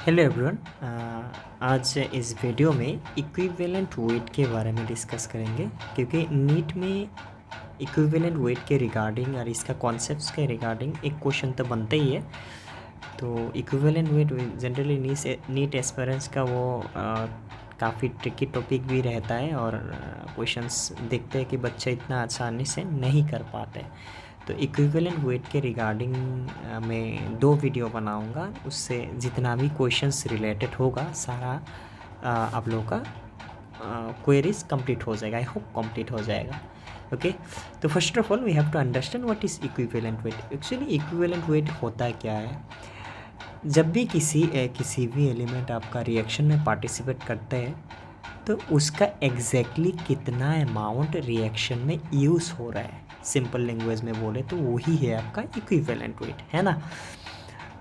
Hello everyone. आज इस video में इक्विवेलेंट वेट के बारे में डिस्कस करेंगे, क्योंकि नीट में इक्विवेलेंट वेट के रिगार्डिंग और इसका कॉन्सेप्ट्स के रिगार्डिंग एक क्वेश्चन तो बनता ही है। तो equivalent weight generally NEET aspirants का वो काफ़ी ट्रिकी टॉपिक भी रहता है, और क्वेश्चंस देखते हैं कि बच्चे इतना आसानी से नहीं कर पाते। तो इक्विवेलेंट वेट के रिगार्डिंग मैं 2 वीडियो बनाऊंगा, उससे जितना भी क्वेश्चंस रिलेटेड होगा सारा आप लोगों का क्वेरीज कंप्लीट हो जाएगा। आई होप कंप्लीट हो जाएगा। ओके, तो first of all we have to understand what is equivalent weight. Actually equivalent weight होता क्या है? जब भी किसी भी एलिमेंट आपका रिएक्शन में पार्टिसिपेट करते हैं, तो उसका एग्जैक्टली कितना अमाउंट रिएक्शन में यूज़ हो रहा है, सिंपल लैंग्वेज में बोले तो वही है आपका इक्विवेलेंट वेट, है ना।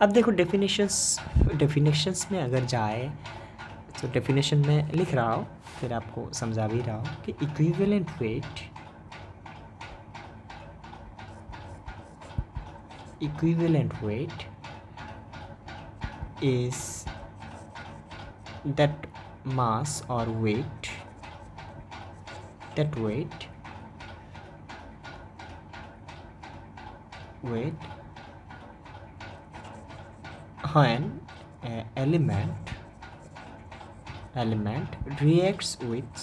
अब देखो डेफिनेशंस में अगर जाए तो डेफिनेशन में लिख रहा हूँ, फिर आपको समझा भी रहा हूँ कि equivalent weight is that mass or weight when an element reacts with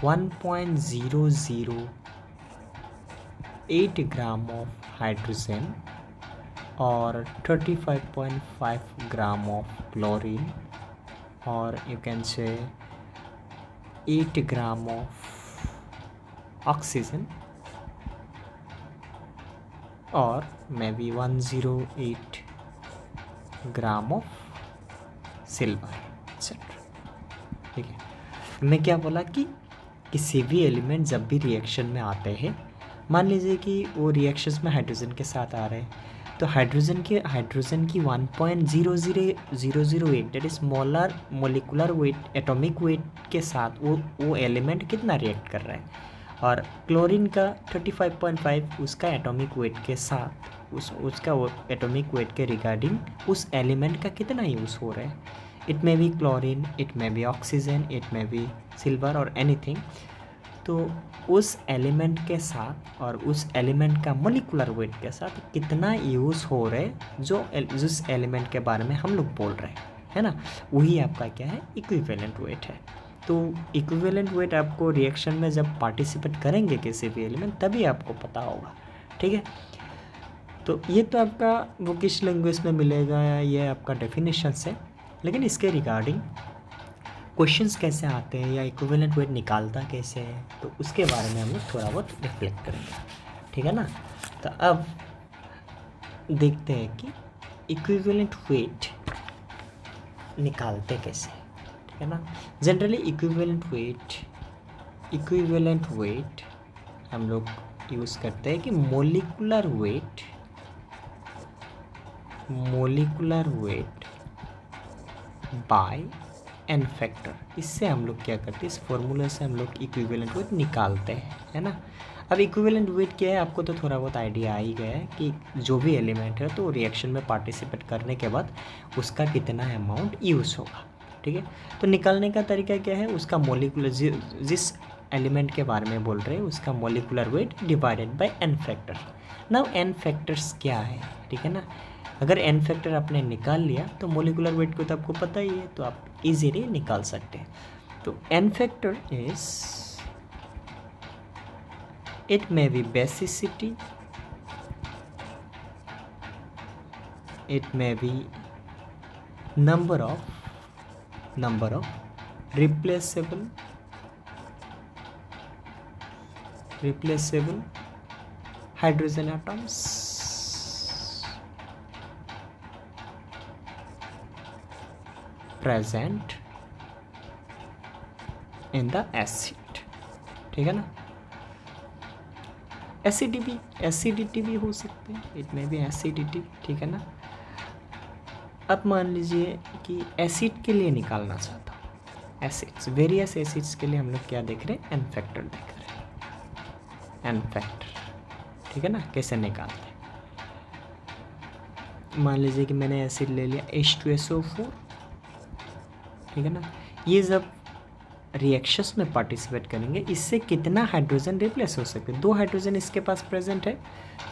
1.008 gram of hydrogen or 35.5 gram of chlorine, or you can say 8 gram of oxygen, or maybe 108 gram of silver, etc. ठीक है, मैं क्या बोला कि किसी भी element जब भी रिएक्शन में आते हैं, मान लीजिए कि वो रिएक्शंस में हाइड्रोजन के साथ आ रहे हैं, तो हाइड्रोजन की 1.00008 that is molar molecular weight, atomic weight के साथ वो एलिमेंट कितना रिएक्ट कर रहा है, और क्लोरीन का 35.5 उसका एटॉमिक वेट के साथ उसका एटॉमिक वेट के रिगार्डिंग उस एलिमेंट का कितना यूज़ हो रहा है। It may B chlorine, it may B oxygen, it may B silver और एनीथिंग। तो उस एलिमेंट के साथ और उस एलिमेंट का मोलिकुलर वेट के साथ कितना यूज़ हो रहा है, जिस एलिमेंट के बारे में हम लोग बोल रहे हैं, है ना, वही आपका क्या है, इक्विवेलेंट वेट है। तो इक्विवेलेंट वेट आपको रिएक्शन में जब पार्टिसिपेट करेंगे किसी भी एलिमेंट, तभी आपको पता होगा। ठीक है, तो ये तो आपका बुकिश लैंग्वेज में मिलेगा, ये आपका डेफिनेशन है। लेकिन इसके रिगार्डिंग क्वेश्चंस कैसे आते हैं या इक्विवेलेंट वेट निकालता कैसे है, तो उसके बारे में हम लोग थोड़ा बहुत रिफ्लेक्ट करेंगे। ठीक है ना। तो अब देखते हैं कि इक्विवेलेंट वेट निकालते कैसे, ठीक है ना। जनरली इक्विवेलेंट वेट हम लोग यूज़ करते हैं कि molecular weight by n factor. इससे हम लोग क्या करते हैं, इस फॉर्मूले से हम लोग इक्विवेलेंट वेट निकालते हैं, है ना। अब इक्विवेलेंट वेट क्या है, आपको तो थोड़ा बहुत आइडिया आ ही गया है कि जो भी एलिमेंट है तो रिएक्शन में पार्टिसिपेट करने के बाद उसका कितना अमाउंट यूज़ होगा। ठीक है, तो निकालने का तरीका क्या है, उसका मोलिकुलर जिस एलिमेंट के बारे में बोल रहे हैं उसका molecular weight divided by n factor. Now n factors क्या है, ठीक है ना। अगर एन फैक्टर आपने निकाल लिया तो मोलिकुलर वेट को तो आपको पता ही है, तो आप इजीली निकाल सकते हैं। तो n factor is, it may be basicity, it may be number of replaceable hydrogen atoms present in the acid। ठीक है ना। एसिडिटी भी हो सकते हैं, इट मे बी एसिडिटी। ठीक है ना। अब मान लीजिए कि एसिड के लिए निकालना चाहता हूँ, एसिड्स, वेरियस एसिड्स के लिए हम लोग क्या देख रहे हैं, एन फैक्टर देख रहे हैं, एन फैक्टर। ठीक है ना। कैसे निकालते हैं, मान लीजिए कि मैंने एसिड ले लिया H2SO4, ठीक है ना। ये जब रिएक्शंस में पार्टिसिपेट करेंगे, इससे कितना हाइड्रोजन रिप्लेस हो सकते हैं? 2 हाइड्रोजन इसके पास प्रेजेंट है,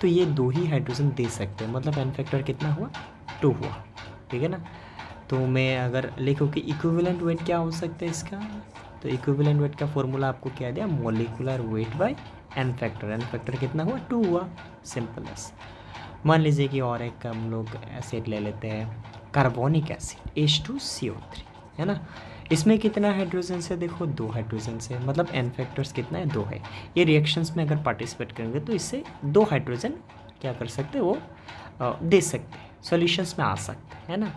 तो ये 2 ही हाइड्रोजन दे सकते हैं, मतलब एन फैक्टर कितना हुआ? 2 हुआ, ठीक है ना। तो मैं अगर लिखूँ कि इक्विवेलेंट वेट क्या हो सकता है इसका, तो इक्विवेलेंट वेट का फॉर्मूला आपको क्या दिया? Molecular weight by n factor. N factor कितना हुआ? 2 हुआ, सिंपल एस। मान लीजिए कि और एक हम लोग एसिड ले लेते हैं, कार्बोनिक एसिड H2CO3, है ना। इसमें कितना हाइड्रोजन से? देखो 2 हाइड्रोजन से, मतलब एन फैक्टर्स कितना है? 2 है। ये रिएक्शंस में अगर पार्टिसिपेट करेंगे तो इससे 2 हाइड्रोजन क्या कर सकते हैं? वो दे सकते हैं, सॉल्यूशंस में आ सकते हैं, है ना।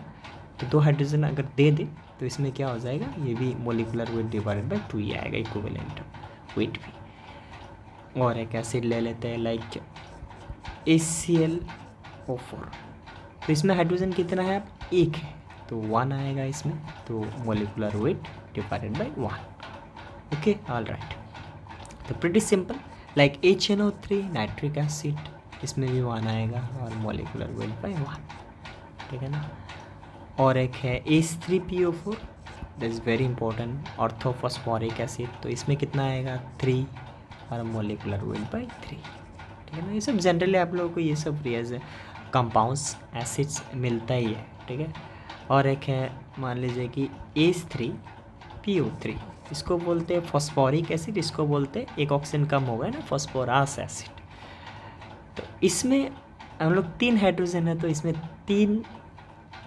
तो 2 हाइड्रोजन अगर दे दे तो इसमें क्या हो जाएगा? ये भी मोलिकुलर वेट डिवाइडेड बाय 2 ही आएगा, इक्विवेलेंट वेट भी। और एक एसिड ले लेते हैं लाइक HClO4, तो इसमें हाइड्रोजन कितना है? अब 1 है, तो 1 आएगा इसमें, तो molecular weight divided by 1। Okay, all right. तो pretty simple. Like HNO3 nitric acid, इसमें भी 1 आएगा और मोलिकुलर वेट बाय 1, ठीक है ना। और एक है H3PO4, that is very important, orthophosphoric acid, तो इसमें कितना आएगा? 3 और मोलिकुलर वेट बाय 3, ठीक है ना। ये सब जनरली आप लोगों को ये सब रिएज कंपाउंड्स एसिड्स मिलता ही है, ठीक है। और एक है मान लीजिए कि H3PO3, इसको बोलते हैं फॉस्फोरिक एसिड, इसको बोलते हैं, एक ऑक्सीजन कम हो गया ना, फॉस्फोरस एसिड। तो इसमें हम लोग 3 हाइड्रोजन है, तो इसमें 3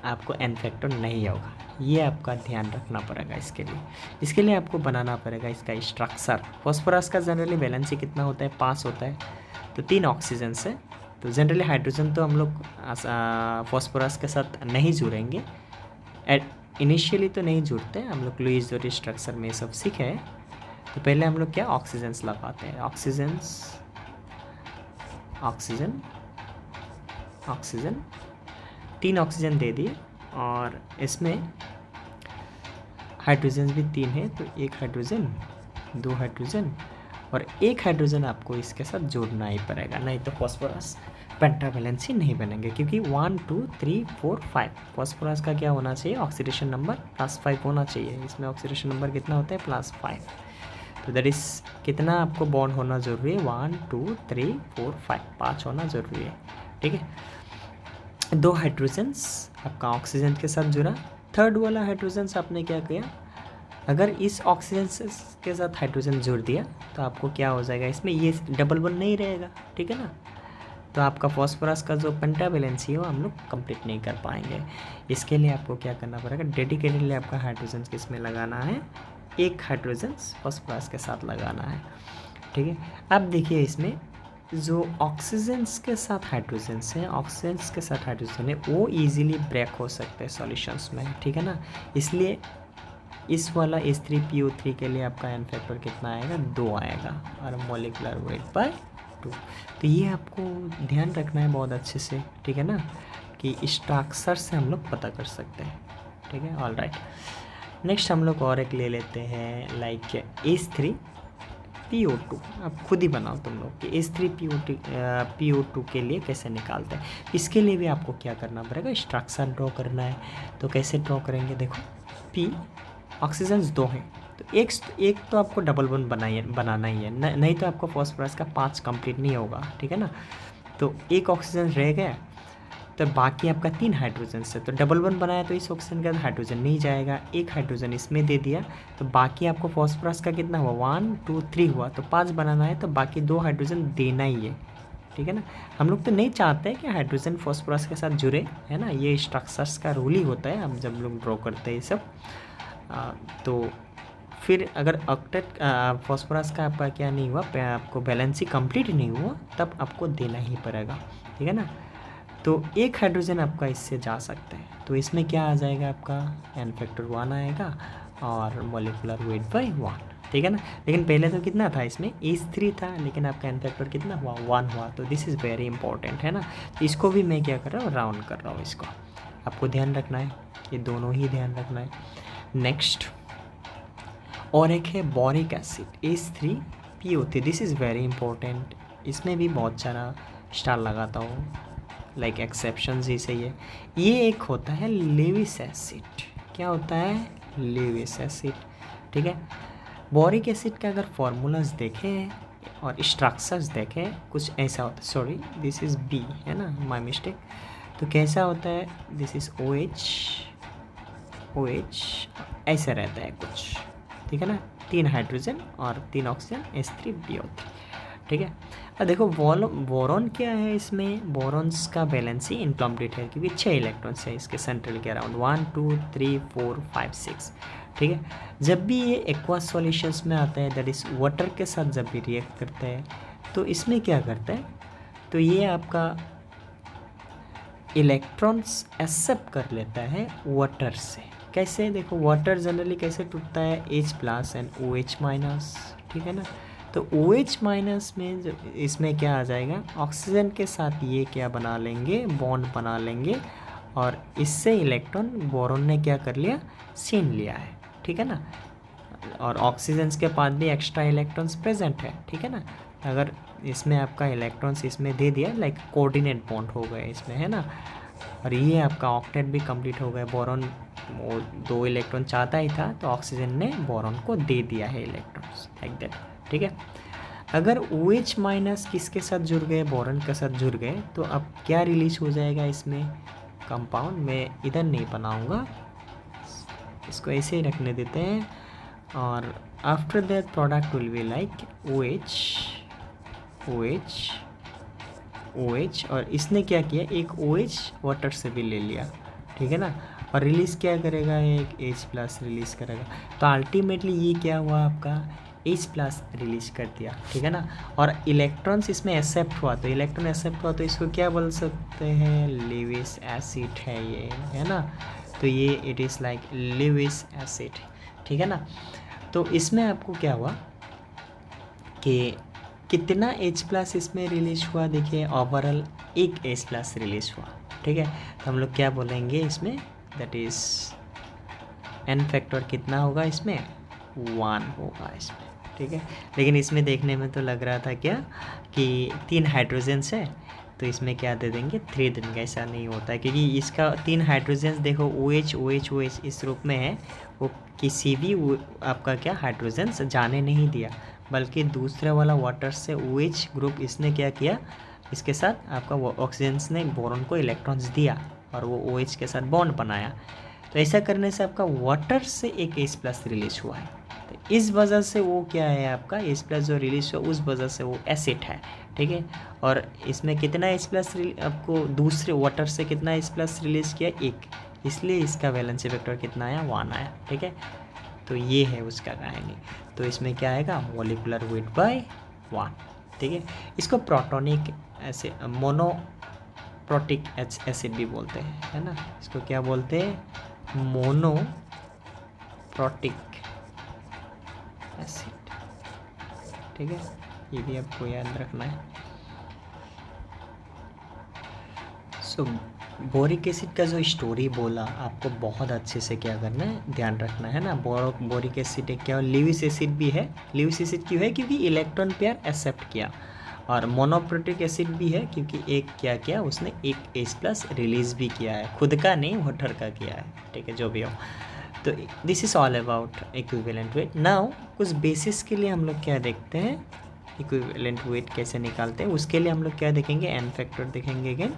आपको एन फैक्टर नहीं होगा, ये आपका ध्यान रखना पड़ेगा। इसके लिए आपको बनाना पड़ेगा इसका स्ट्रक्चर। फॉस्फोरस का जनरली वैलेंसी कितना होता है? 5 होता है, तो 3 ऑक्सीजन से, तो जनरली हाइड्रोजन तो हम लोग फॉस्फोरस के साथ नहीं जुड़ेंगे, इनिशियली तो नहीं जुड़ते, हम लोग लुईस जोरी स्ट्रक्चर में सब सीखे हैं। तो पहले हम लोग क्या ऑक्सीजन्स लगाते हैं, ऑक्सीजन ऑक्सीजन 3 ऑक्सीजन दे दिए, और इसमें हाइड्रोजन भी 3 है, तो 1 हाइड्रोजन, 2 हाइड्रोजन और 1 हाइड्रोजन आपको इसके साथ जोड़ना ही पड़ेगा, नहीं तो फॉस्फोरस पेंटावैलेंसी नहीं बनेंगे, क्योंकि 1 2 3 4 5 फॉस्फोरस का क्या होना चाहिए? ऑक्सीडेशन नंबर +5 होना चाहिए। इसमें ऑक्सीडेशन नंबर कितना होता है? +5। तो दैट इज़ कितना आपको बॉन्ड होना ज़रूरी है? 1 2 3 4 5, 5 होना ज़रूरी है, ठीक है। 2 हाइड्रोजन्स आपका ऑक्सीजन के साथ जुड़ा, थर्ड वाला हाइड्रोजन्स आपने क्या किया? अगर इस ऑक्सीजन के साथ हाइड्रोजन जुड़ दिया तो आपको क्या हो जाएगा? इसमें ये डबल बॉन्ड नहीं रहेगा, ठीक है ना। तो आपका फॉस्फोरस का जो पेंटावैलेंसी है वो हम लोग कंप्लीट नहीं कर पाएंगे। इसके लिए आपको क्या करना पड़ेगा? डेडिकेटेडली आपका हाइड्रोजन किसमें लगाना है? 1 हाइड्रोजन फॉस्फोरस के साथ लगाना है, ठीक है। अब देखिए इसमें जो ऑक्सीजन्स के साथ हाइड्रोजन्स हैं, ऑक्सीजन्स के साथ हाइड्रोजन है, वो ईजिली ब्रेक हो सकते हैं सॉल्यूशंस में, ठीक है ना। इसलिए इस वाला H3PO3 के लिए आपका एन फैक्टर कितना आएगा? 2 आएगा, और मोलिकुलर वेट बाय 2। तो ये आपको ध्यान रखना है बहुत अच्छे से, ठीक है ना, कि स्ट्रक्चर से हम लोग पता कर सकते हैं, ठीक है, ऑल राइट। नेक्स्ट हम लोग और एक ले लेते हैं लाइक H3PO2। आप खुद ही बनाओ तुम लोग कि H3PO2 के लिए कैसे निकालते हैं। इसके लिए भी आपको क्या करना पड़ेगा? स्ट्रक्चर ड्रॉ करना है। तो कैसे ड्रॉ करेंगे? देखो, P ऑक्सीजन्स 2 हैं, तो एक तो आपको डबल बॉन्ड बनाना ही है, नहीं तो आपको फॉस्फोरस का 5 कंप्लीट नहीं होगा, ठीक है ना। तो 1 ऑक्सीजन रह गया, तो बाकी आपका 3 हाइड्रोजन से, तो डबल बॉन्ड बनाया तो इस ऑक्सीजन का हाइड्रोजन नहीं जाएगा, 1 हाइड्रोजन इसमें दे दिया, तो बाकी आपको फॉस्फोरस का कितना हुआ? 1 2 3 हुआ, तो 5 बनाना है, तो बाकी 2 हाइड्रोजन देना ही है, ठीक है ना। हम लोग तो नहीं चाहते हैं कि हाइड्रोजन फॉस्फोरस के साथ जुड़े, है ना, ये स्ट्रक्चर्स का रूल ही होता है हम जब लोग ड्रॉ करते हैं ये सब। तो फिर अगर ऑक्टेट फॉस्फोरस का आपका क्या नहीं हुआ, आपको बैलेंसी कंप्लीट नहीं हुआ, तब आपको देना ही पड़ेगा, ठीक है ना। तो 1 हाइड्रोजन आपका इससे जा सकता है, तो इसमें क्या आ जाएगा? आपका एन फैक्टर 1 आएगा और मोलिकुलर वेट बाय 1, ठीक है ना। लेकिन पहले तो कितना था? इसमें H3 था, लेकिन आपका एन फैक्टर कितना हुआ? 1 हुआ। तो दिस इज़ वेरी इंपॉर्टेंट, है ना। तो इसको भी मैं क्या कर रहा हूँ? राउंड कर रहा हूँ। इसको आपको ध्यान रखना है, ये दोनों ही ध्यान रखना है। नेक्स्ट और एक है boric acid H3PO3, this is very important. इसमें भी बहुत सारा स्टार लगाता हूँ, लाइक एक्सेप्शंस ही सही है। ये एक होता है लेविस एसिड। क्या होता है? Lewis acid. ठीक है। बोरिक एसिड का अगर फॉर्मूलाज देखें और स्ट्रक्चर्स देखें कुछ ऐसा होता है, सॉरी दिस इज़ बी है ना, माय मिस्टेक। तो कैसा होता है? दिस इज़ ओ एच ऐसा रहता है कुछ, ठीक है ना, 3 हाइड्रोजन और 3 ऑक्सीजन, H3BO3। ठीक है। अब देखो बोरॉन क्या है इसमें? बोरॉन्स का वैलेंसी इनकम्प्लीट है क्योंकि 6 इलेक्ट्रॉन्स है इसके सेंट्रल के अराउंड, 1 2 3 4 5 6। ठीक है। जब भी ये एक्वास सॉल्यूशंस में आता है, दैट इज़ वाटर के साथ जब भी रिएक्ट करता है, तो इसमें क्या करता है? तो ये आपका इलेक्ट्रॉन्स एक्सेप्ट कर लेता है वाटर से। कैसे? देखो वाटर जनरली कैसे टूटता है? H+ and OH-। ठीक है ना। तो OH- में जो इसमें क्या आ जाएगा? ऑक्सीजन के साथ ये क्या बना लेंगे? बॉन्ड बना लेंगे और इससे इलेक्ट्रॉन बोरॉन ने क्या कर लिया? छीन लिया है। ठीक है ना। और ऑक्सीजन के पास भी एक्स्ट्रा इलेक्ट्रॉन्स प्रेजेंट है। ठीक है ना। अगर इसमें आपका इलेक्ट्रॉन्स इसमें दे दिया, लाइक कोऑर्डिनेट बॉन्ड हो गए इसमें, है ना। और ये आपका ऑक्टेट भी कंप्लीट हो गया। बोरॉन वो 2 इलेक्ट्रॉन चाहता ही था, तो ऑक्सीजन ने बोरॉन को दे दिया है इलेक्ट्रॉन्स, लाइक दैट। ठीक है। अगर OH- किसके साथ जुड़ गए? बोरॉन के साथ जुड़ गए, तो अब क्या रिलीज हो जाएगा इसमें? कंपाउंड। मैं इधर नहीं बनाऊंगा, इसको ऐसे ही रखने देते हैं। और after that product will be like OH और इसने क्या किया? एक OH वाटर से भी ले लिया। ठीक है ना। और रिलीज़ क्या करेगा? एक H+ रिलीज़ करेगा। तो अल्टीमेटली ये क्या हुआ आपका? H+ रिलीज कर दिया। ठीक है ना। और इलेक्ट्रॉन्स इसमें एक्सेप्ट हुआ, तो इलेक्ट्रॉन एक्सेप्ट हुआ तो इसको क्या बोल सकते हैं? लेविस एसिड है ये, है ना। तो ये it is like Lewis acid. ठीक है ना। तो इसमें आपको क्या हुआ कि कितना H+ इसमें रिलीज हुआ? देखिए ओवरऑल एक H+ रिलीज हुआ। ठीक है। तो हम लोग क्या बोलेंगे इसमें? दैट इज़ n फैक्टर कितना होगा इसमें? 1 होगा इसमें। ठीक है। लेकिन इसमें देखने में तो लग रहा था क्या कि 3 हाइड्रोजन्स है, तो इसमें क्या दे देंगे? 3 देंगे। ऐसा नहीं होता है क्योंकि इसका 3 हाइड्रोजन्स देखो OH इस रूप में है, वो किसी भी आपका क्या हाइड्रोजन्स जाने नहीं दिया, बल्कि दूसरे वाला वाटर से OH ग्रुप इसने क्या किया? इसके साथ आपका ऑक्सीजन ने बोरॉन को इलेक्ट्रॉन्स दिया और वो OH के साथ बॉन्ड बनाया। तो ऐसा करने से आपका वाटर से एक H+ रिलीज हुआ है। तो इस वजह से वो क्या है आपका H+ जो रिलीज हुआ, उस वजह से वो एसिड है। ठीक है। और इसमें कितना H+ आपको दूसरे वाटर से कितना H+ रिलीज किया? 1, इसलिए इसका वैलेंसी वेक्टर कितना आया? 1 आया। ठीक है। तो ये है उसका कहानी। तो इसमें क्या आएगा? Molecular weight by 1। ठीक है। इसको प्रोटोनिक ऐसे मोनोप्रोटिक एसिड भी बोलते हैं, है ना। इसको क्या बोलते हैं? Monoprotic acid. ठीक है। ये भी आपको याद रखना है। सो बोरिक एसिड का जो स्टोरी बोला, आपको बहुत अच्छे से क्या करना है? ध्यान रखना है ना। बोरिक एसिड एक क्या? लेविस एसिड भी है। लेविस एसिड क्यों है? क्योंकि इलेक्ट्रॉन पेयर एक्सेप्ट किया। और मोनोप्रोटिक एसिड भी है क्योंकि एक क्या किया उसने? एक H+ रिलीज भी किया है, खुद का नहीं वाटर का किया है। ठीक है। जो भी हो, तो this is all about equivalent weight. Now कुछ बेसिस के लिए हम लोग क्या देखते हैं? इक्विवेलेंट वेट कैसे निकालते हैं, उसके लिए हम लोग क्या देखेंगे? n फैक्टर देखेंगे again,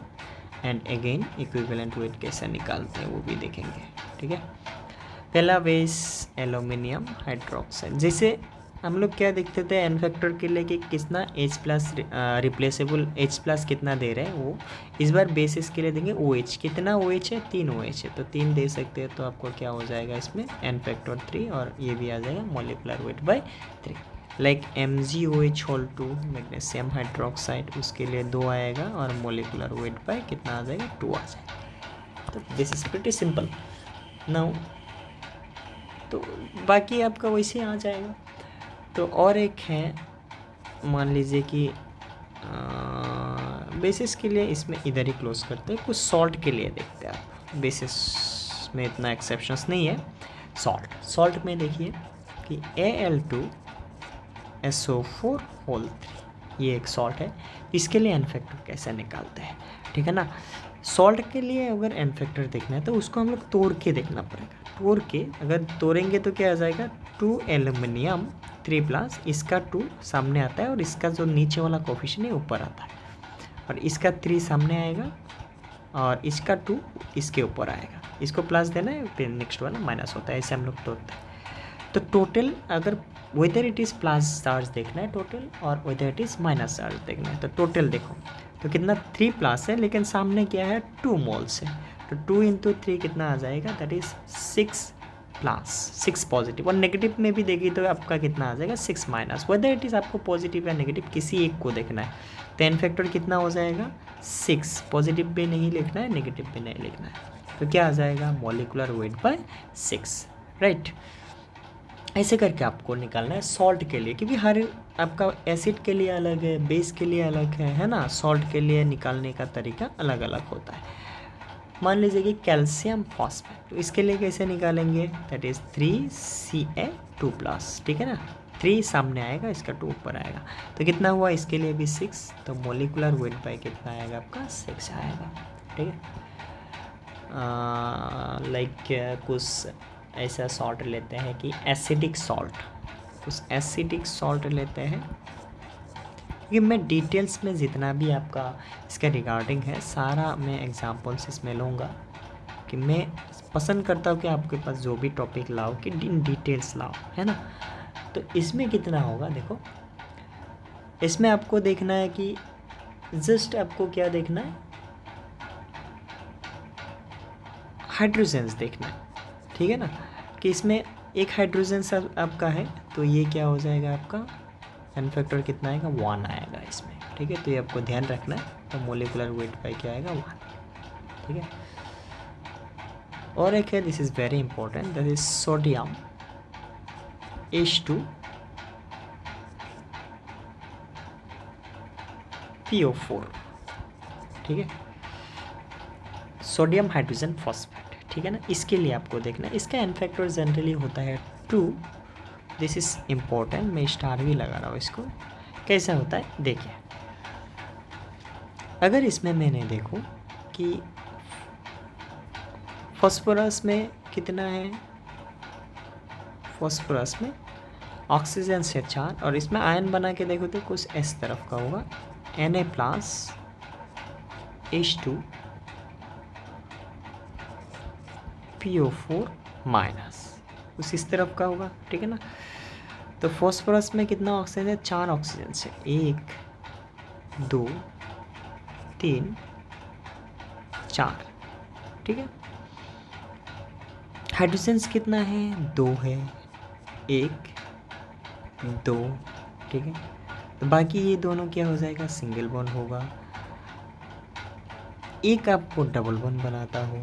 and again equivalent weight कैसे निकालते हैं वो भी देखेंगे। ठीक है। पहला बेस एल्यूमिनियम हाइड्रोक्साइड। जैसे हम लोग क्या देखते थे n फैक्टर के लिए कि कितना H+ रिप्लेसेबल H+ कितना दे रहे हैं वो। इस बार बेसिस के लिए देंगे OH। कितना OH है? 3 OH है, तो 3 दे सकते हैं। तो आपको क्या हो जाएगा इसमें? n फैक्टर 3, और ये भी आ जाएगा molecular weight by 3। Like MgOH2 magnesium hydroxide, उसके लिए 2 आएगा और मॉलिक्यूलर वेट बाय कितना आ जाएगा? 2 आ जाएगा। तो this is pretty simple. Now तो बाकी आपका वैसे आ जाएगा। तो और एक है, मान लीजिए कि बेसिस के लिए इसमें इधर ही क्लोज करते हैं। कुछ सॉल्ट के लिए देखते हैं आप। बेसिस में इतना एक्सेप्शंस नहीं है। सॉल्ट में देखिए कि Al2SO4 होल 3, ये एक सॉल्ट है। इसके लिए n फैक्टर कैसे निकालते हैं? ठीक है ना। सॉल्ट के लिए अगर एन फैक्टर देखना है तो उसको हम लोग तोड़ के देखना पड़ेगा। तोड़ के अगर तोड़ेंगे तो क्या आ जाएगा, 2 एल्युमिनियम 3 प्लस, इसका 2 सामने आता है और इसका जो नीचे वाला कोफिशिएंट है ऊपर आता है, और इसका 3 सामने आएगा और इसका 2 इसके ऊपर आएगा। इसको प्लस देना है, फिर नेक्स्ट वाला माइनस होता है, ऐसे हम लोग तोड़ते हैं। तो टोटल अगर whether it is plus charge देखना है टोटल, और whether it is minus charge देखना है, तो टोटल देखो तो कितना 3 प्लस है, लेकिन सामने क्या है 2 मोल्स है, तो 2 इंटू 3 कितना आ जाएगा, दैट इज़ 6 प्लस 6 पॉजिटिव। और नेगेटिव में भी देखिए तो आपका कितना आ जाएगा 6 माइनस। वेदर इट इज़ आपको पॉजिटिव या नेगेटिव किसी एक को देखना है, तो एन फैक्टर कितना हो जाएगा 6, पॉजिटिव भी नहीं लिखना है नेगेटिव भी नहीं लिखना है, तो क्या आ जाएगा मॉलिक्यूलर वेट बाय 6, राइट। ऐसे करके आपको निकालना है सॉल्ट के लिए, क्योंकि हर आपका एसिड के लिए अलग है, बेस के लिए अलग है ना। सॉल्ट के लिए निकालने का तरीका अलग अलग होता है। मान लीजिए कि कैल्शियम फॉस्फेट, तो इसके लिए कैसे निकालेंगे, दैट इज़ 3Ca2+, ठीक है ना। 3 सामने आएगा, इसका 2 ऊपर आएगा, तो कितना हुआ इसके लिए भी 6, तो मोलिकुलर वेट बाय कितना आएगा आपका 6 आएगा, ठीक है। लाइक कुछ ऐसा सॉल्ट लेते हैं कि एसिडिक सॉल्ट, कुछ एसिडिक सॉल्ट लेते हैं, क्योंकि मैं डिटेल्स में जितना भी आपका इसका रिगार्डिंग है सारा मैं एग्जांपल्स इसमें लूँगा, कि मैं पसंद करता हूँ कि आपके पास जो भी टॉपिक लाओ कि इन डिटेल्स लाओ, है ना। तो इसमें कितना होगा देखो, इसमें आपको देखना है कि जस्ट आपको क्या देखना है, हाइड्रोजन्स देखना है, ठीक है ना, कि इसमें एक हाइड्रोजन सब आपका है, तो ये क्या हो जाएगा आपका एन फैक्टर कितना आएगा 1 आएगा इसमें, ठीक है। तो ये आपको ध्यान रखना है, तो मोलिकुलर वेट बाय क्या आएगा 1, ठीक है। और एक है, this is very important, that is sodium H2PO4, ठीक है, सोडियम हाइड्रोजन फॉस्फेट, ठीक है ना। इसके लिए आपको देखना है, इसका एन फैक्टर जनरली होता है 2, दिस इज़ इम्पोर्टेंट, मैं स्टार भी लगा रहा हूँ इसको। कैसा होता है देखिए, अगर इसमें मैंने देखूँ कि फॉस्फोरस में कितना है, फॉस्फोरस में ऑक्सीजन से 4, और इसमें आयन बना के देखो तो कुछ इस तरफ का होगा, Na+H2PO4- कुछ इस तरफ का होगा, ठीक है ना। तो फॉस्फोरस में कितना ऑक्सीजन है, 4 ऑक्सीजन से, 1 2 3 4, ठीक है। हाइड्रोजन्स कितना है, 2 है, 1 2, ठीक है। तो बाकी ये दोनों क्या हो जाएगा, सिंगल बॉन्ड होगा। एक आपको डबल बॉन्ड बनाता हो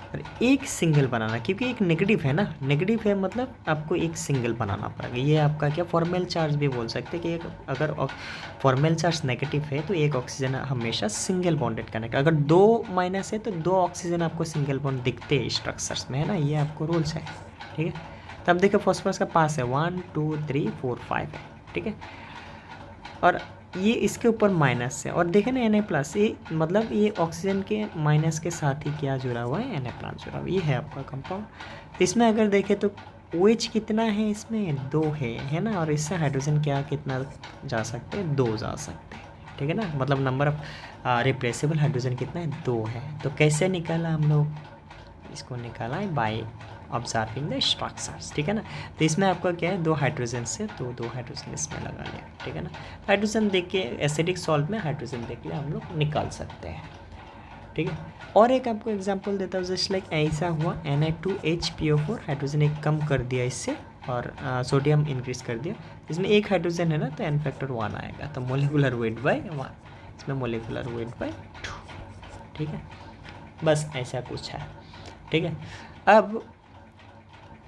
और एक सिंगल बनाना, क्योंकि एक नेगेटिव है ना, नेगेटिव है मतलब आपको एक सिंगल बनाना पड़ेगा। ये आपका क्या फॉर्मल चार्ज भी बोल सकते हैं कि एक अगर फॉर्मल चार्ज नेगेटिव है तो एक ऑक्सीजन हमेशा सिंगल बॉन्डेड कनेक्ट, अगर 2 माइनस है तो 2 ऑक्सीजन आपको सिंगल बॉन्ड दिखते हैं स्ट्रक्चर्स में, है ना, ये आपको रूल्स है, ठीक है। तब देखो फॉस्फोरस का पास है 1 2 3 4 5 है, ठीक है, और ये इसके ऊपर माइनस है, और देखें ना Na+, ये मतलब ये ऑक्सीजन के माइनस के साथ ही क्या जुड़ा हुआ है, Na+ जुड़ा हुआ, ये है आपका कंपाउंड। इसमें अगर देखें तो OH कितना है, इसमें 2 है ना, और इससे हाइड्रोजन क्या कितना जा सकते हैं, 2 जा सकते हैं, ठीक है ना। मतलब नंबर ऑफ रिप्लेसेबल हाइड्रोजन कितना है, 2 है। तो कैसे निकाला हम लोग, इसको निकाला है बाय ऑब्जर्विंग द स्ट्रक्चर्स, ठीक है ना। तो इसमें आपका क्या है, 2 हाइड्रोजन से तो 2 हाइड्रोजन इसमें लगा लिया, ठीक है ना। हाइड्रोजन देख के एसिडिक सॉल्ट में हाइड्रोजन देख के हम लोग निकाल सकते हैं, ठीक है। और एक आपको एग्जांपल देता हूँ, जस्ट लाइक ऐसा हुआ Na2HPO4, हाइड्रोजन एक कम कर दिया इससे और सोडियम इंक्रीज कर दिया, इसमें एक हाइड्रोजन है ना, तो एन फैक्टर 1 आएगा, तो मोलिकुलर वेट बाय 1, इसमें मोलिकुलर वेट बाय 2, ठीक है। बस ऐसा कुछ है, ठीक है। अब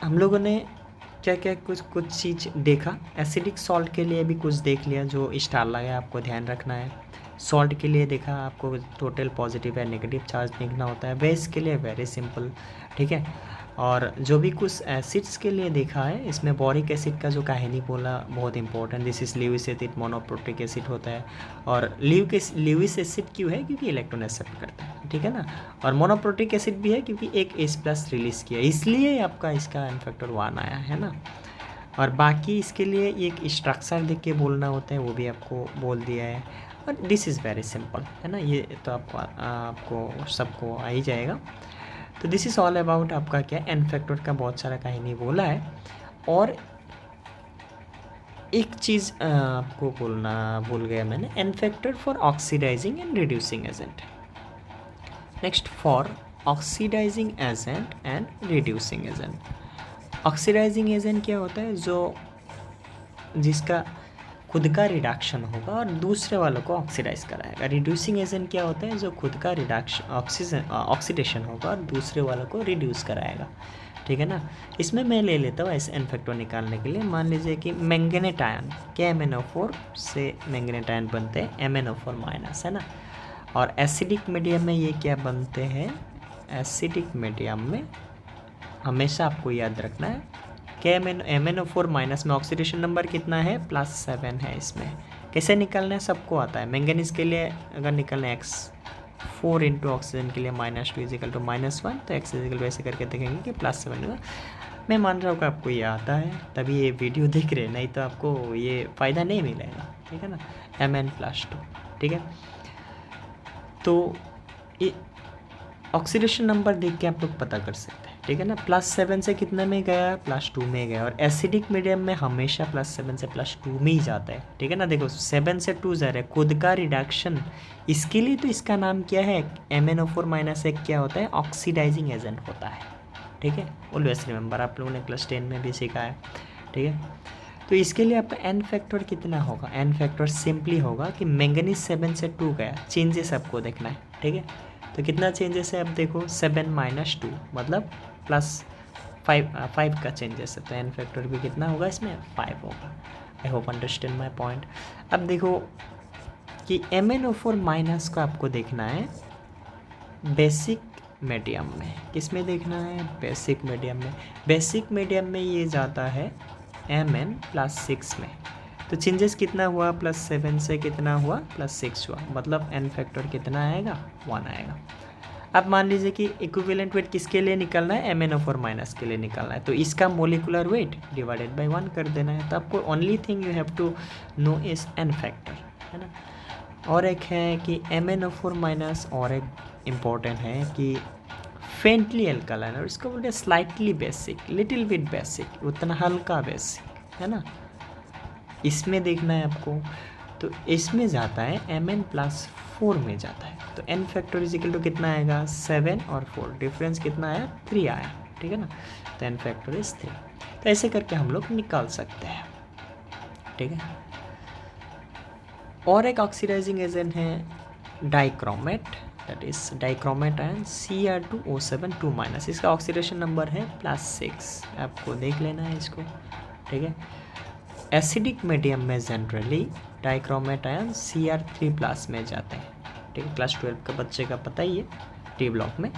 हम लोगों ने क्या क्या कुछ चीज़ देखा, एसिडिक सॉल्ट के लिए भी कुछ देख लिया, जो स्टार लगा आपको ध्यान रखना है। सॉल्ट के लिए देखा आपको टोटल पॉजिटिव या नेगेटिव चार्ज देखना होता है। बेस के लिए वेरी सिंपल, ठीक है। और जो भी कुछ एसिड्स के लिए देखा है, इसमें बोरिक एसिड का जो कहानी बोला बहुत important, this is Lewis acid, monoprotic acid होता है। और ल्यूइस एसिड क्यों है? क्योंकि इलेक्ट्रॉन एक्सेप्ट करता है, ठीक है ना। और मोनोप्रोटिक एसिड भी है क्योंकि एक H+ रिलीज किया, इसलिए आपका इसका n फैक्टर 1 आया है ना। और बाकी इसके लिए एक स्ट्रक्चर देख के बोलना होता है, वो भी आपको बोल दिया है। और दिस इज़ वेरी सिंपल है ना, ये तो आपको सबको आ ही जाएगा। तो दिस इज़ ऑल अबाउट आपका क्या n फैक्टर का बहुत सारा कहानी बोला है। और एक चीज़ आपको बोलना भूल गया मैंने, n factor for oxidising and reducing agent. Next for oxidising agent and reducing agent. Oxidising agent क्या होता है? जो जिसका खुद का रिडक्शन होगा और दूसरे वालों को ऑक्सीडाइज कराएगा। रिड्यूसिंग एजेंट क्या होता है? जो खुद का रिडक्शन ऑक्सीडेशन होगा और दूसरे वालों को रिड्यूस कराएगा, ठीक है ना। इसमें मैं ले लेता हूँ ऐसे n फैक्टर निकालने के लिए। मान लीजिए कि मैंगनेट आयन KMnO4 से मैंगनेट आयन बनते हैं MnO4- है ना। और एसिडिक मीडियम में ये क्या बनते हैं? एसिडिक मीडियम में हमेशा आपको याद रखना है MnO4- में ऑक्सीडेशन नंबर कितना है? +7 है। इसमें कैसे निकालना है सबको आता है। मैंगनीज के लिए अगर निकालना है X4 इंटू ऑक्सीजन के लिए -2 = -1, तो X ऐसे करके देखेंगे कि +7 होगा। मैं मान रहा हूँ कि आपको ये आता है, तभी ये वीडियो देख रहे हैं, नहीं तो आपको ये फ़ायदा नहीं मिलेगा, ठीक है ना। Mn+2, ठीक है। तो ये ऑक्सीडेशन नंबर देख के आप लोग पता कर सकते हैं, ठीक है ना। +7 से कितने में गया? +2 में गया। और एसिडिक मीडियम में हमेशा +7 से +2 में ही जाता है, ठीक है ना। देखो 7 से 2 जा रहा है, खुद का रिडक्शन, इसके लिए तो इसका नाम क्या है? MnO4- एक क्या होता है? ऑक्सीडाइजिंग एजेंट होता है, ठीक है। ऑलवेज रिमेंबर, आप लोगों ने क्लास 10 में भी सीखा है, ठीक है। तो इसके लिए आपका n फैक्टर कितना होगा? n फैक्टर सिंपली होगा कि मैंगनीज 7 से 2 गया, चेंजेस आपको देखना है, ठीक है। तो कितना चेंजेस है? अब देखो 7 - 2 मतलब +5 का चेंजेस है, तो n फैक्टर भी कितना होगा इसमें? 5 होगा। I hope understand my point. अब देखो कि MnO4- को आपको देखना है बेसिक मीडियम में। किस में देखना है? बेसिक मीडियम में। बेसिक मीडियम में ये जाता है Mn+6 में। तो चेंजेस कितना हुआ? +7 से कितना हुआ? +6 हुआ, मतलब n फैक्टर कितना आएगा? 1 आएगा। अब मान लीजिए कि इक्विवेलेंट वेट किसके लिए निकालना है? MnO4- के लिए निकालना है, तो इसका मोलिकुलर वेट डिवाइडेड बाय 1 कर देना है। तो आपको only thing you have to know is n factor, है ना। और एक है कि MnO4- और एक इम्पॉर्टेंट है कि फेंटली एल्कालाइन, और इसको बोलते हैं slightly basic, little bit basic, उतना हल्का बेसिक, है ना। इसमें देखना है आपको, तो इसमें जाता है Mn+4 में जाता है। तो n फैक्टर इजिकल टू कितना आएगा? 7 और 4, डिफरेंस कितना आया? 3 आया, ठीक है ना। तो n फैक्टर इज 3। तो ऐसे करके हम लोग निकाल सकते हैं, ठीक है। और एक ऑक्सीडाइजिंग एजेंट है dichromate, that is dichromate ion Cr2O7 2-, इसका ऑक्सीडेशन नंबर है +6, आपको देख लेना है इसको, ठीक है। एसिडिक मीडियम में जनरली डाइक्रोमेट आयन Cr3+ में जाते हैं, ठीक है। क्लास 12 का बच्चे का पता ही है, टी ब्लॉक में।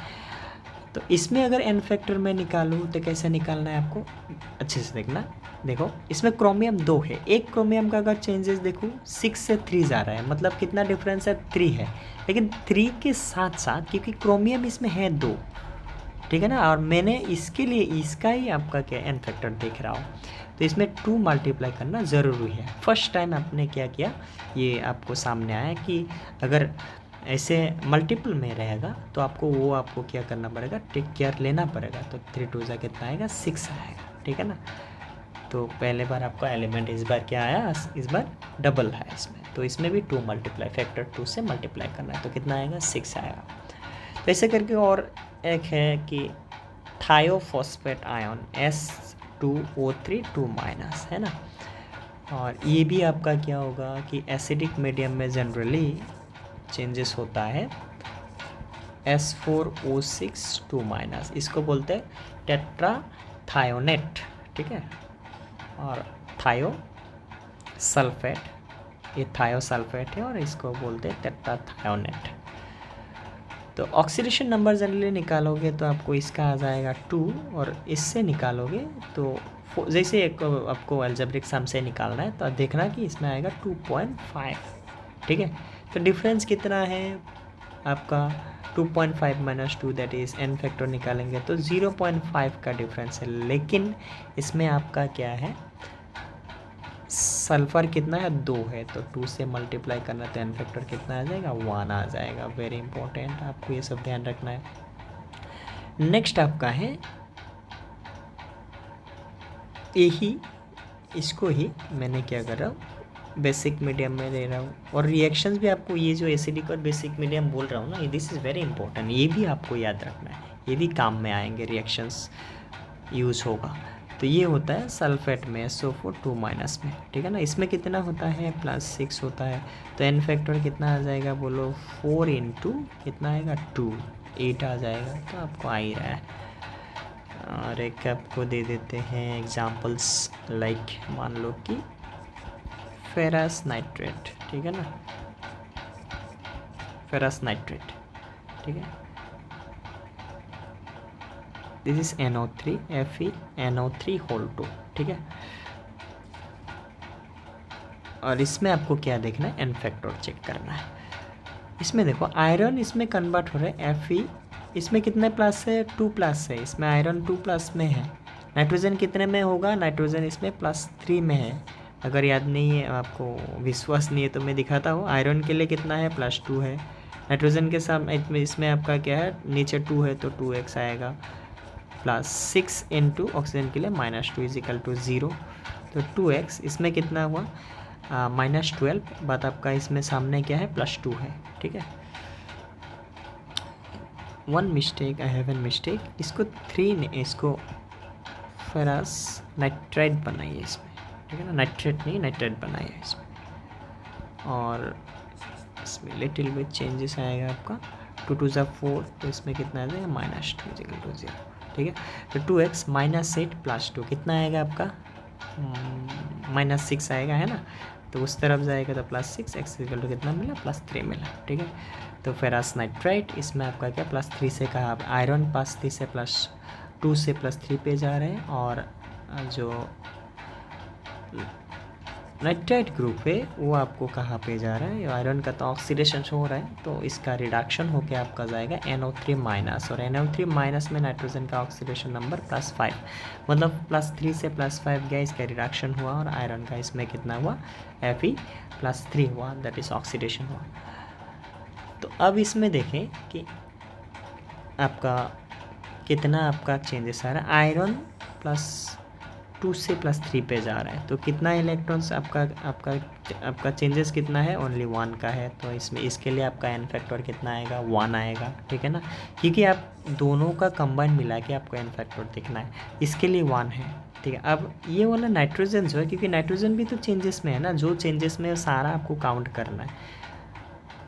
तो इसमें अगर n फैक्टर में निकालूँ तो कैसे निकालना है आपको अच्छे से देखना। देखो इसमें क्रोमियम 2 है, एक क्रोमियम का अगर चेंजेस देखूँ 6 से 3 जा रहा है, मतलब कितना डिफरेंस है? 3 है। लेकिन 3 के साथ साथ क्योंकि क्रोमियम इसमें है 2, ठीक है ना, और मैंने इसके लिए इसका ही आपका क्या n फैक्टर देख रहा हूँ, तो इसमें 2 मल्टीप्लाई करना ज़रूरी है। फर्स्ट टाइम आपने क्या किया, ये आपको सामने आया कि अगर ऐसे मल्टीपल में रहेगा तो आपको क्या करना पड़ेगा? टेक केयर लेना पड़ेगा। तो 3 2 जा कितना आएगा? 6 आएगा, ठीक है ना। तो पहले बार आपका एलिमेंट इस बार क्या आया? इस बार डबल है इसमें, तो इसमें भी 2 मल्टीप्लाई, फैक्टर 2 से मल्टीप्लाई करना है, तो कितना आएगा? 6 आएगा। तो ऐसे करके और एक है कि थायोफॉस्फेट आयन S2O3 2-, है ना। और ये भी आपका क्या होगा कि एसिडिक मीडियम में जनरली चेंजेस होता है S4O6 2-, इसको बोलते हैं टेट्राथायोनेट, ठीक है। और थायो सल्फेट, ये थायो सल्फेट है और इसको बोलते हैं टेट्राथायोनेट। तो ऑक्सीडेशन नंबर जनरली निकालोगे तो आपको इसका आ जाएगा 2 और इससे निकालोगे तो जैसे एक आपको अलजेब्रिक सम से निकालना है तो देखना कि इसमें आएगा 2.5, ठीक है। तो डिफरेंस कितना है आपका 2.5 minus 2 that is n factor निकालेंगे तो 0.5 का डिफरेंस है, लेकिन इसमें आपका क्या है सल्फ़र कितना है 2 है, तो 2 से मल्टीप्लाई करना तो n फैक्टर कितना आ जाएगा 1 आ जाएगा। वेरी इंपॉर्टेंट, आपको ये सब ध्यान रखना है। नेक्स्ट आपका है यही, इसको ही मैंने क्या कर रहा हूँ बेसिक मीडियम में ले रहा हूँ, और रिएक्शंस भी आपको ये जो एसिडिक और बेसिक मीडियम बोल रहा हूँ ना, दिस इज़ वेरी इंपॉर्टेंट, ये भी आपको याद रखना है, ये भी काम में आएंगे, रिएक्शंस यूज़ होगा। तो ये होता है सल्फेट में SO4 2 माइनस में, ठीक है ना। इसमें कितना होता है +6 होता है, तो n फैक्टर कितना आ जाएगा बोलो 4 इंटू कितना आएगा 2, 8 आ जाएगा, तो आपको आ ही रहा है। और एक आपको दे देते हैं एग्जांपल्स, लाइक मान लो कि फेरस नाइट्रेट, ठीक है ना, फेरस नाइट्रेट, ठीक है, this is NO3 Fe NO3 whole 2, ठीक है। और इसमें आपको क्या देखना है n फैक्टर चेक करना है। इसमें देखो आयरन इसमें कन्वर्ट हो रहा है Fe, इसमें कितने प्लस है 2 प्लस है, इसमें आयरन 2 प्लस में है। नाइट्रोजन कितने में होगा, नाइट्रोजन इसमें +3 में है। अगर याद नहीं है आपको, विश्वास नहीं है तो मैं दिखाता हूँ। आयरन के लिए कितना है +2 है, नाइट्रोजन के साथ इसमें आपका क्या है नीचे 2 है तो 2x आएगा, +6 इंटू ऑक्सीजन के लिए -2 = 0, तो 2x इसमें कितना हुआ -12, बात आपका इसमें सामने क्या है +2 है, ठीक है। One mistake, I have an mistake, इसको 3 ने इसको फेरस नाइट्राइट बनाइए इसमें, ठीक है ना, नाइट्रेट नहीं नाइट्राइट बनाइए इसमें, और इसमें लिटिल बिट चेंजेस आएगा आपका 2 2 ज़ा 4, तो इसमें कितना आ जाएगा -2 = 0, ठीक है। तो 2x -8 +2 कितना आएगा आपका -6 आएगा, है ना, तो उस तरफ जाएगा तो +6, x = कितना मिला +3 मिला, ठीक है। तो फेरस नाइट्राइट इसमें आपका क्या +3 से कहा, आयरन +3 से +2 से +3 पे जा रहे हैं, और जो नाइट्राइट ग्रुप है वो आपको कहाँ पे जा रहा है, आयरन का तो ऑक्सीडेशन हो रहा है, तो इसका रिडक्शन होके आपका जाएगा NO3-, और NO3- में नाइट्रोजन का ऑक्सीडेशन नंबर +5, मतलब +3 से +5 गया, इसका रिडक्शन हुआ, और आयरन का इसमें कितना हुआ Fe +3 हुआ, दैट इज ऑक्सीडेशन हुआ। तो अब इसमें देखें कि आपका कितना आपका चेंजेस आ रहा है, आयरन +2 से +3 पे जा रहा है, तो कितना इलेक्ट्रॉन्स आपका चेंजेस कितना है, ओनली 1 का है, तो इसमें इसके लिए आपका n फैक्टर कितना आएगा 1 आएगा, ठीक है ना, क्योंकि आप दोनों का कंबाइन मिला के आपको n फैक्टर देखना है, इसके लिए 1 है, ठीक है। अब ये वाला नाइट्रोजन जो है, क्योंकि नाइट्रोजन भी तो चेंजेस में है ना, जो चेंजेस में सारा आपको काउंट करना है,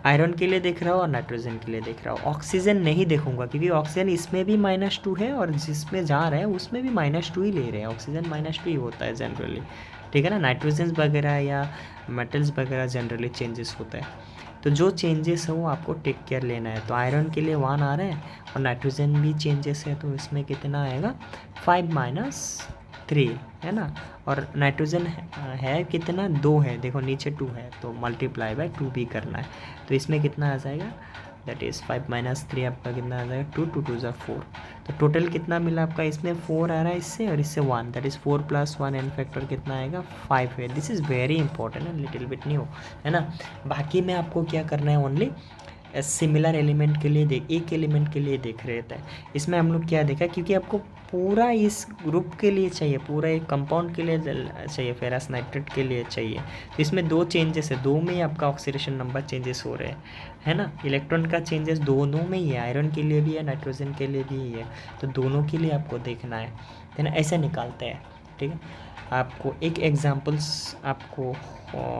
आयरन के लिए देख रहा हूँ और नाइट्रोजन के लिए देख रहा हूँ, ऑक्सीजन नहीं देखूंगा, क्योंकि ऑक्सीजन इसमें भी -2 है और जिसमें जा रहे हैं उसमें भी -2 ही ले रहे हैं, ऑक्सीजन -2 ही होता है जनरली, ठीक है ना। नाइट्रोजन वगैरह या मेटल्स वगैरह जनरली चेंजेस होता है, तो जो चेंजेस है वो आपको टेक केयर लेना है। तो आयरन के लिए 1 आ रहा है और नाइट्रोजन भी चेंजेस है, तो इसमें कितना आएगा 5 - 3, है ना, और नाइट्रोजन है कितना 2 है, देखो नीचे 2 है, तो मल्टीप्लाई बाय 2 भी करना है, तो इसमें कितना आ जाएगा दैट इज़ 5 - 3 आपका कितना आ जाएगा 2 2 2 ज़ा 4, तो टोटल कितना मिला आपका, इसमें 4 आ रहा है इससे और इससे 1, दैट इज़ 4 + 1 n फैक्टर कितना आएगा 5 है। This is very important and little bit new, है ना। बाकी में आपको क्या करना है, ओनली सिमिलर एलिमेंट के लिए एक एलिमेंट के लिए देख रहे थे। इसमें हम लोग क्या देखा, क्योंकि आपको पूरा इस ग्रुप के लिए चाहिए, पूरा एक कंपाउंड के लिए चाहिए, फेरस नाइट्रेट के लिए चाहिए, तो इसमें 2 चेंजेस है, 2 में ही आपका ऑक्सीडेशन नंबर चेंजेस हो रहे हैं, है ना। इलेक्ट्रॉन का चेंजेस दोनों में ही है, आयरन के लिए भी है नाइट्रोजन के लिए भी है, तो दोनों के लिए आपको देखना है ना, ऐसे निकालते हैं, ठीक है। आपको एक एग्जांपल्स आपको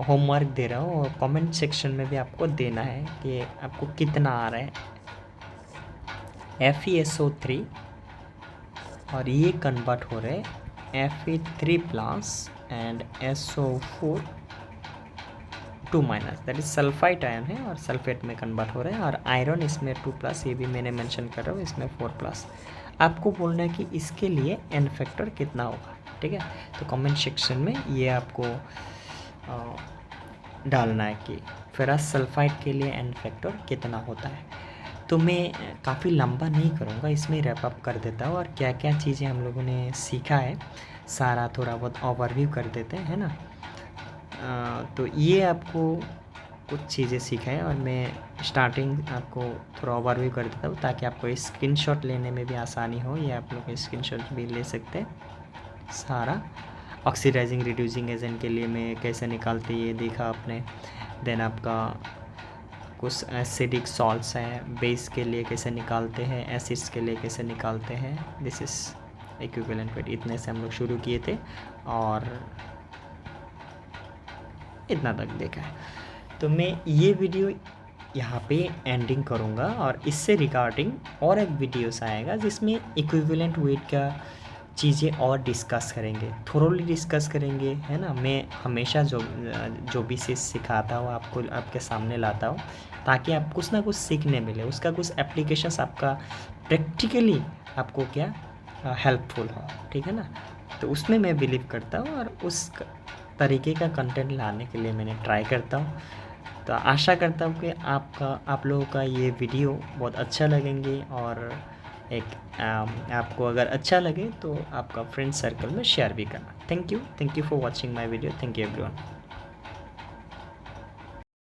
होमवर्क दे रहा हूँ, और कमेंट सेक्शन में भी आपको देना है कि आपको कितना आ रहा है FeSO3, और ये कन्वर्ट हो रहे हैं Fe3+ and SO4 2 minus, that is sulphide ion है और सल्फेट में कन्वर्ट हो रहा है, और आयरन इसमें 2 प्लस, ये भी मैंने मेंशन कर रहा हूँ, इसमें 4 प्लस। आपको बोलना है कि इसके लिए एन फैक्टर कितना होगा, ठीक है। तो कमेंट सेक्शन में ये आपको डालना है कि फेरस सल्फाइड के लिए एन फैक्टर कितना होता है। तो मैं काफ़ी लंबा नहीं करूँगा, इसमें रैप अप कर देता हूँ, और क्या क्या चीज़ें हम लोगों ने सीखा है सारा थोड़ा बहुत ओवरव्यू कर देते हैं, है ना। तो ये आपको कुछ चीज़ें सिखाएं, और मैं स्टार्टिंग आपको थोड़ा ओवरव्यू कर देता हूँ ताकि आपको स्क्रीनशॉट लेने में भी आसानी हो, या आप लोग स्क्रीनशॉट भी ले सकते हैं सारा। ऑक्सीडाइजिंग रिड्यूसिंग एजेंट के लिए मैं कैसे निकालते ये देखा आपने। देन आपका कुछ एसिडिक सॉल्ट्स हैं, बेस के लिए कैसे निकालते हैं, एसिड्स के लिए कैसे निकालते हैं, दिस इज़ इक्विवेलेंट वेट। इतने से हम लोग शुरू किए थे और इतना तक देखा है। तो मैं ये वीडियो यहाँ पे एंडिंग करूँगा, और इससे रिगार्डिंग और एक वीडियोस आएगा जिसमें इक्विवेलेंट वेट का चीज़ें और डिस्कस करेंगे, थोरोली डिस्कस करेंगे, है ना। मैं हमेशा जो भी चीज़ सिखाता हूँ आपको आपके सामने लाता हूँ ताकि आप कुछ ना कुछ सीखने मिले, उसका कुछ एप्लीकेशंस आपका प्रैक्टिकली आपको क्या हेल्पफुल हो, ठीक है ना। तो उसमें मैं बिलीव करता हूँ, और उस तरीके का कंटेंट लाने के लिए मैंने ट्राई करता हूँ। तो आशा करता हूँ कि आप लोगों का ये वीडियो बहुत अच्छा लगेंगे, और एक आपको अगर अच्छा लगे तो आपका फ्रेंड सर्कल में शेयर भी करना। Thank you for watching my video. Thank you everyone.